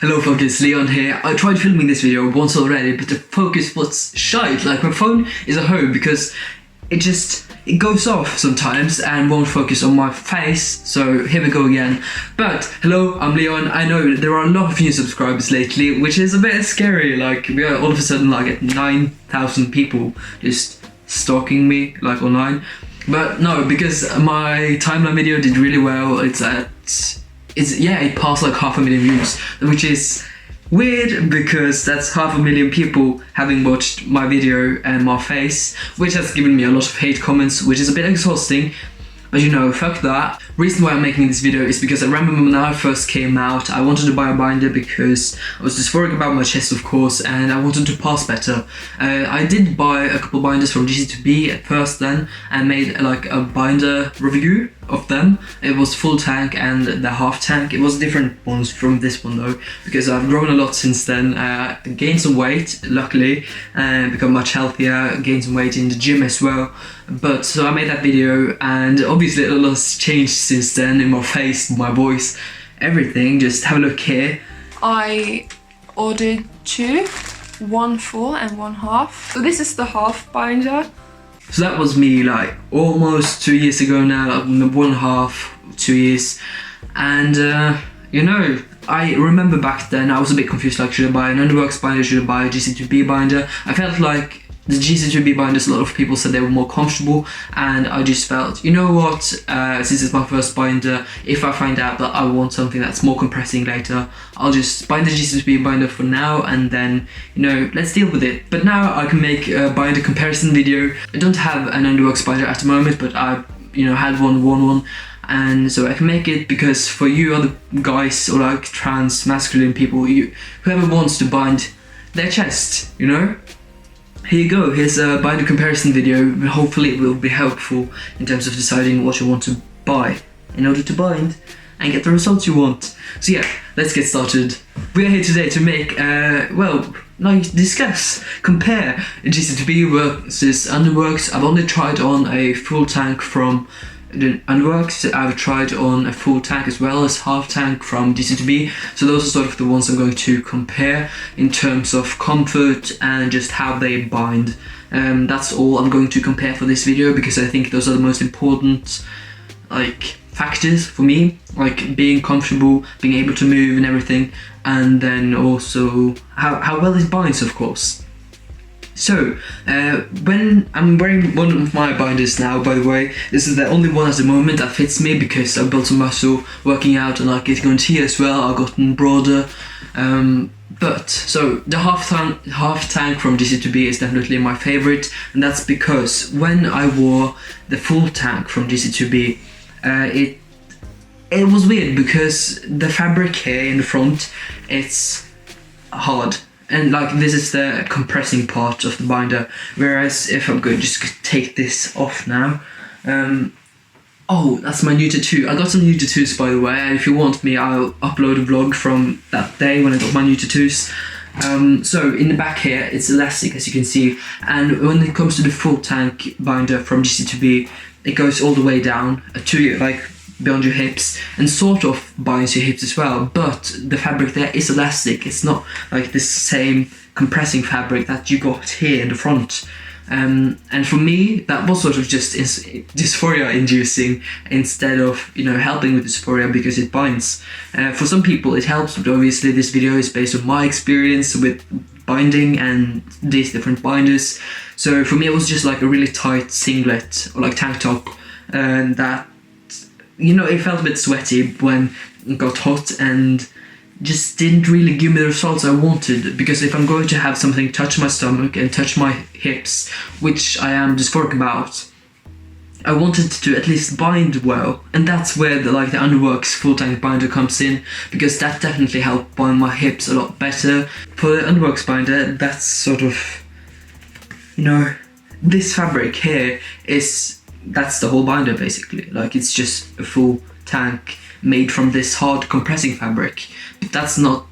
Hello folks, Leon here. I tried filming this video once already, but the focus was shite. Like, my phone is at home because it goes off sometimes and won't focus on my face. So here we go again. But hello, I'm Leon. I know there are a lot of new subscribers lately, which is a bit scary. Like, we are all of a sudden like at 9,000 people just stalking me like online. But no, because my timeline video did really well. It passed like 500,000 views, which is weird because that's 500,000 people having watched my video and my face, which has given me a lot of hate comments, which is a bit exhausting. But you know, fuck that. Reason why I'm making this video is because I remember when I first came out, I wanted to buy a binder because I was dysphoric about my chest, of course, and I wanted to pass better. I did buy a couple binders from gc2b at first then, and made like a binder review of them. It was full tank and the half tank. It was different ones from this one though, because I've grown a lot since then. Gained some weight, luckily, and become much healthier, gained some weight in the gym as well. But so I made that video, and obviously a lot has changed since then in my face, my voice, everything. Just have a look here. I ordered two, one full and one half. So this is the half binder. So that was me like almost 2 years ago now, like 1.5, 2 years. And you know, I remember back then I was a bit confused, like, should I buy an Underworks binder, should I buy a gc2b binder? I felt like the gc2b binders, a lot of people said they were more comfortable, and I just felt, you know what, since it's my first binder, if I find out that I want something that's more compressing later, I'll just buy the gc2b binder for now, and then, you know, let's deal with it. But now I can make a binder comparison video. I don't have an Underworks binder at the moment, but I, you know, had one, and so I can make it because for you other guys or like trans masculine people, whoever wants to bind their chest, you know, here you go. Here's a binder comparison video. Hopefully it will be helpful in terms of deciding what you want to buy in order to bind and get the results you want. So yeah, let's get started. We are here today to make, compare gc2b versus Underworks. I've only tried on a full tank from the Underworks. I've tried on a full tank as well as half tank from gc2b. So those are sort of the ones I'm going to compare in terms of comfort and just how they bind. That's all I'm going to compare for this video, because I think those are the most important factors for me, like being comfortable, being able to move and everything, and then also how well it binds, of course. So, when I'm wearing one of my binders now, by the way, this is the only one at the moment that fits me because I've built some muscle working out and like getting on here as well. I've gotten broader. But so the half tank from gc2b is definitely my favorite, and that's because when I wore the full tank from gc2b, it was weird because the fabric here in the front, it's hard. And like, this is the compressing part of the binder, whereas if I'm going to just take this off now, oh, that's my new tattoo. I got some new tattoos, by the way, and if you want me, I'll upload a vlog from that day when I got my new tattoos. So in the back here, it's elastic, as you can see, and when it comes to the full tank binder from gc2b, it goes all the way down to like beyond your hips and sort of binds your hips as well, but the fabric there is elastic. It's not like the same compressing fabric that you got here in the front. And for me, that was sort of just dysphoria inducing instead of, you know, helping with dysphoria because it binds. For some people it helps, but obviously this video is based on my experience with binding and these different binders. So for me it was just like a really tight singlet or like tank top, and that, you know, it felt a bit sweaty when it got hot and just didn't really give me the results I wanted, because if I'm going to have something touch my stomach and touch my hips, which I am dysphoric about, I wanted to at least bind well, and that's where the Underworks full tank binder comes in, because that definitely helped bind my hips a lot better. For the Underworks binder, that's sort of, you know, this fabric here that's the whole binder basically. Like, it's just a full tank made from this hard compressing fabric, but that's not,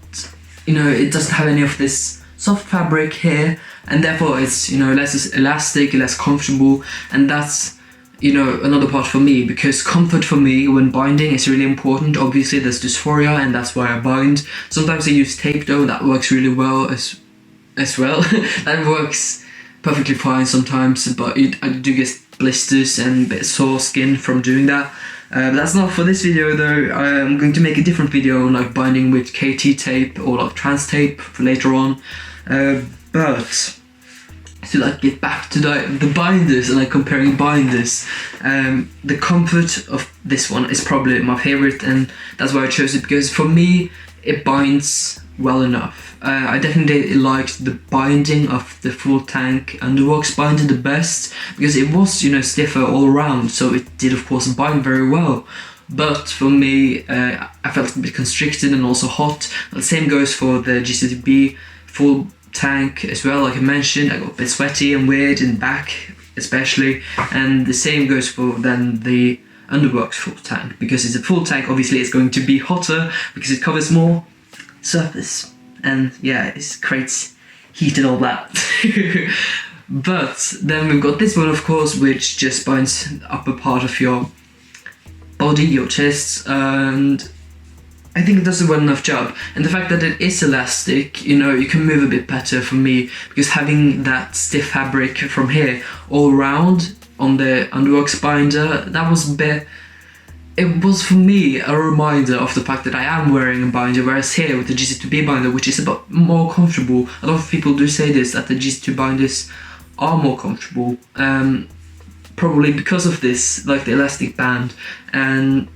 you know, it doesn't have any of this soft fabric here, and therefore it's, you know, less elastic, less comfortable, and that's, another part for me, because comfort for me when binding is really important. Obviously there's dysphoria, and that's why I bind. Sometimes I use tape though, that works really well as well. That works perfectly fine sometimes, but I do get blisters and a bit sore skin from doing that. That's not for this video though. I'm going to make a different video on like binding with KT tape or like trans tape for later on. But to like get back to the binders and like comparing binders, the comfort of this one is probably my favorite, and that's why I chose it, because for me it binds well enough. I definitely liked the binding of the full tank Underworks binder the best, because it was stiffer all around, so it did of course bind very well. But for me, I felt a bit constricted and also hot. The same goes for the gc2b full tank as well. Like I mentioned, I got a bit sweaty and weird in the back especially, and the same goes for then the Underworks full tank, because it's a full tank. Obviously it's going to be hotter because it covers more surface, and yeah, it creates heat and all that. But then we've got this one of course, which just binds the upper part of your body, your chest, and I think it does a well enough job. And the fact that it is elastic, you can move a bit better for me, because having that stiff fabric from here all around on the Underworks binder, that was a bit, it was for me a reminder of the fact that I am wearing a binder, whereas here with the gc2b binder, which is a bit more comfortable, a lot of people do say this, that the gc2 binders are more comfortable, probably because of this, like the elastic band. And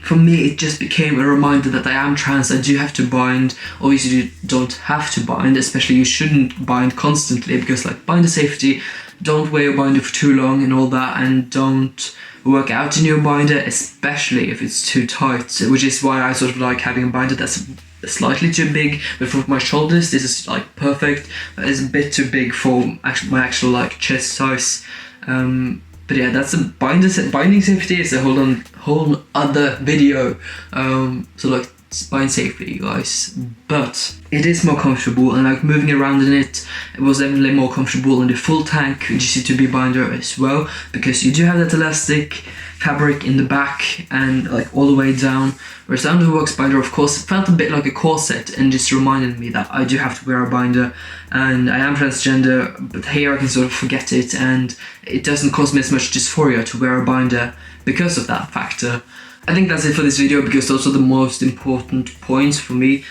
for me it just became a reminder that I am trans. I do have to bind. Obviously you don't have to bind, especially you shouldn't bind constantly, because like binder safety, don't wear your binder for too long and all that, and don't work out in your binder, especially if it's too tight, which is why I sort of like having a binder that's slightly too big. But for my shoulders this is like perfect. It's a bit too big for my actual like chest size. But yeah, that's a binding safety is a whole other video. So like bind safely, guys. But it is more comfortable, and like moving around in it was definitely more comfortable in the full tank gc2b binder as well, because you do have that elastic fabric in the back and like all the way down. Whereas the Underworks binder of course felt a bit like a corset, and just reminded me that I do have to wear a binder, and I am transgender, but here I can sort of forget it, and it doesn't cause me as much dysphoria to wear a binder because of that factor. I think that's it for this video, because those are the most important points for me.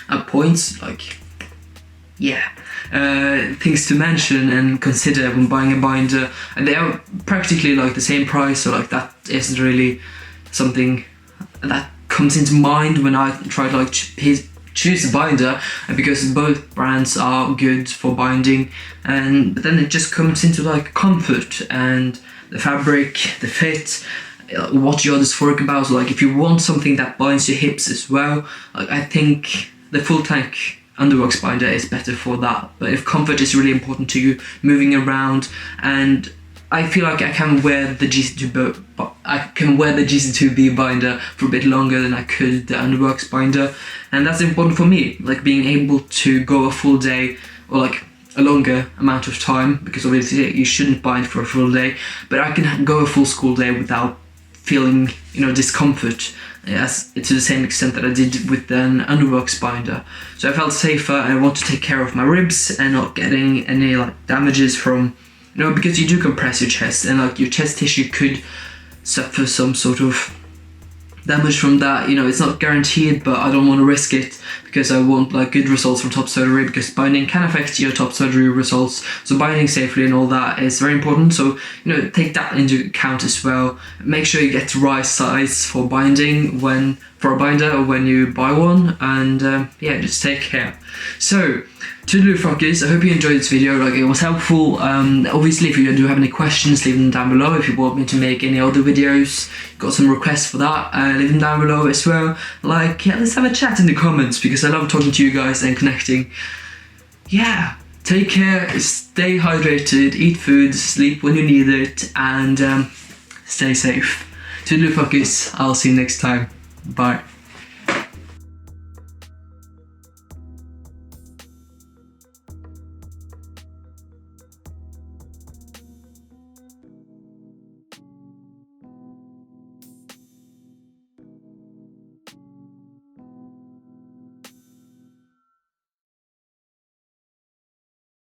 Things to mention and consider when buying a binder, and they are practically like the same price, so like that isn't really something that comes into mind when I try to like choose a binder, because both brands are good for binding. But then it just comes into like comfort and the fabric, the fit, what you're dysphoric about. So like if you want something that binds your hips as well, like I think the full tank Underworks binder is better for that. But if comfort is really important to you, moving around, and I feel like I can wear the gc2b binder for a bit longer than I could the Underworks binder, and that's important for me, like being able to go a full day or like a longer amount of time, because obviously you shouldn't bind for a full day, but I can go a full school day without feeling discomfort as to the same extent that I did with the Underworks binder. So I felt safer, and I want to take care of my ribs and not getting any like damages from, because you do compress your chest, and like your chest tissue could suffer some sort of damage from that. It's not guaranteed, but I don't want to risk it, because I want like good results from top surgery, because binding can affect your top surgery results. So binding safely and all that is very important. So take that into account as well. Make sure you get the right size for binding for a binder when you buy one, and just take care. So toodaloo fuckers, I hope you enjoyed this video, like it was helpful. Obviously if you do have any questions, leave them down below. If you want me to make any other videos, got some requests for that, leave them down below as well. Let's have a chat in the comments, because I love talking to you guys and connecting. Take care, stay hydrated, eat food, sleep when you need it, and stay safe. Toodaloo fuckers, I'll see you next time. Bye.